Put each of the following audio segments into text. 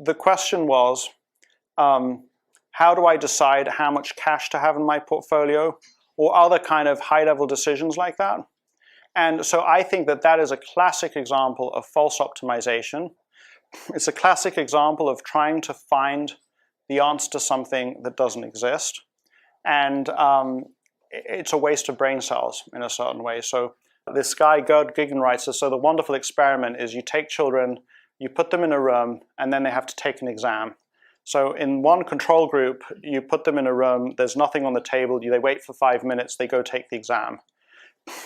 the question was, how do I decide how much cash to have in my portfolio, or other kind of high-level decisions like that? And so I think that that is a classic example of false optimization. It's a classic example of trying to find the answer to something that doesn't exist. And it's a waste of brain cells in a certain way. So this guy, Gerd Gigan, writes, so the wonderful experiment is you take children, you put them in a room, and then they have to take an exam. So in one control group, you put them in a room, there's nothing on the table, they wait for 5 minutes, they go take the exam.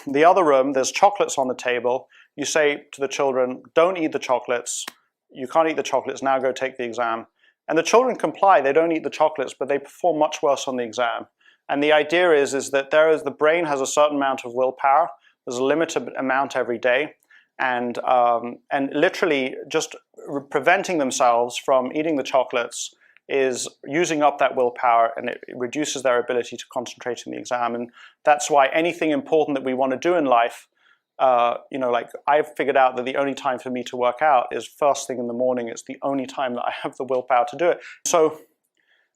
The other room, there's chocolates on the table, you say to the children, don't eat the chocolates, you can't eat the chocolates, now go take the exam. And the children comply, they don't eat the chocolates, but they perform much worse on the exam. And the idea is that the brain has a certain amount of willpower, there's a limited amount every day, and literally just preventing themselves from eating the chocolates is using up that willpower, and it reduces their ability to concentrate in the exam. And that's why anything important that we want to do in life, like I've figured out that the only time for me to work out is first thing in the morning. It's the only time that I have the willpower to do it. So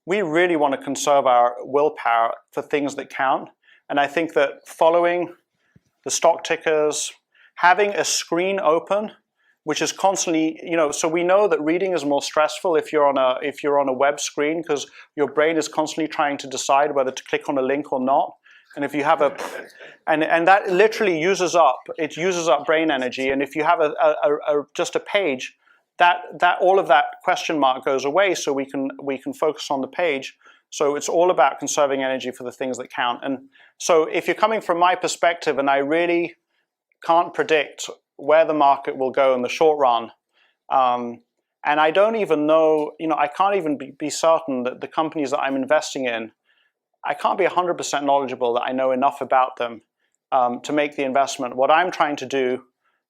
we really want to conserve our willpower for things that count. And I think that following the stock tickers, having a screen open, which is constantly, so we know that reading is more stressful if you're on a web screen, because your brain is constantly trying to decide whether to click on a link or not. And if you have and that literally uses up brain energy. And if you have just a page, that all of that question mark goes away, so we can focus on the page. So it's all about conserving energy for the things that count. And so if you're coming from my perspective, and I really can't predict where the market will go in the short run, and I don't even know, I can't even be certain that the companies that I'm investing in, I can't be 100% knowledgeable that I know enough about them to make the investment. What I'm trying to do,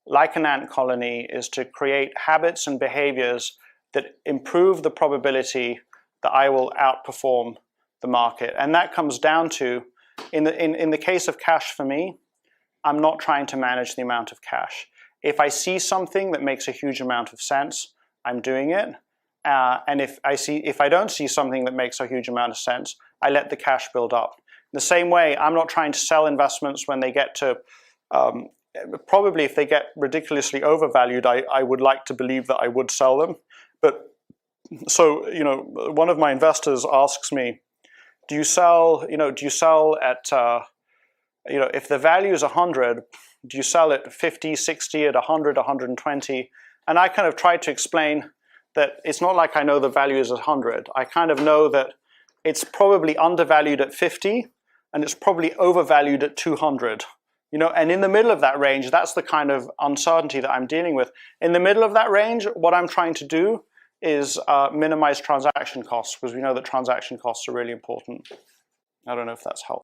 like an ant colony, is to create habits and behaviors that improve the probability that I will outperform the market. And that comes down to, in the case of cash for me, I'm not trying to manage the amount of cash. If I see something that makes a huge amount of sense, I'm doing it. And if I don't see something that makes a huge amount of sense, I let the cash build up. In the same way, I'm not trying to sell investments when they get to, probably if they get ridiculously overvalued, I would like to believe that I would sell them. But so, one of my investors asks me, do you sell at, if the value is 100, do you sell at 50, 60, at 100, 120? And I kind of tried to explain that it's not like I know the value is 100. I kind of know that it's probably undervalued at 50, and it's probably overvalued at 200. And in the middle of that range, that's the kind of uncertainty that I'm dealing with. In the middle of that range, what I'm trying to do is minimize transaction costs, because we know that transaction costs are really important. I don't know if that's helpful.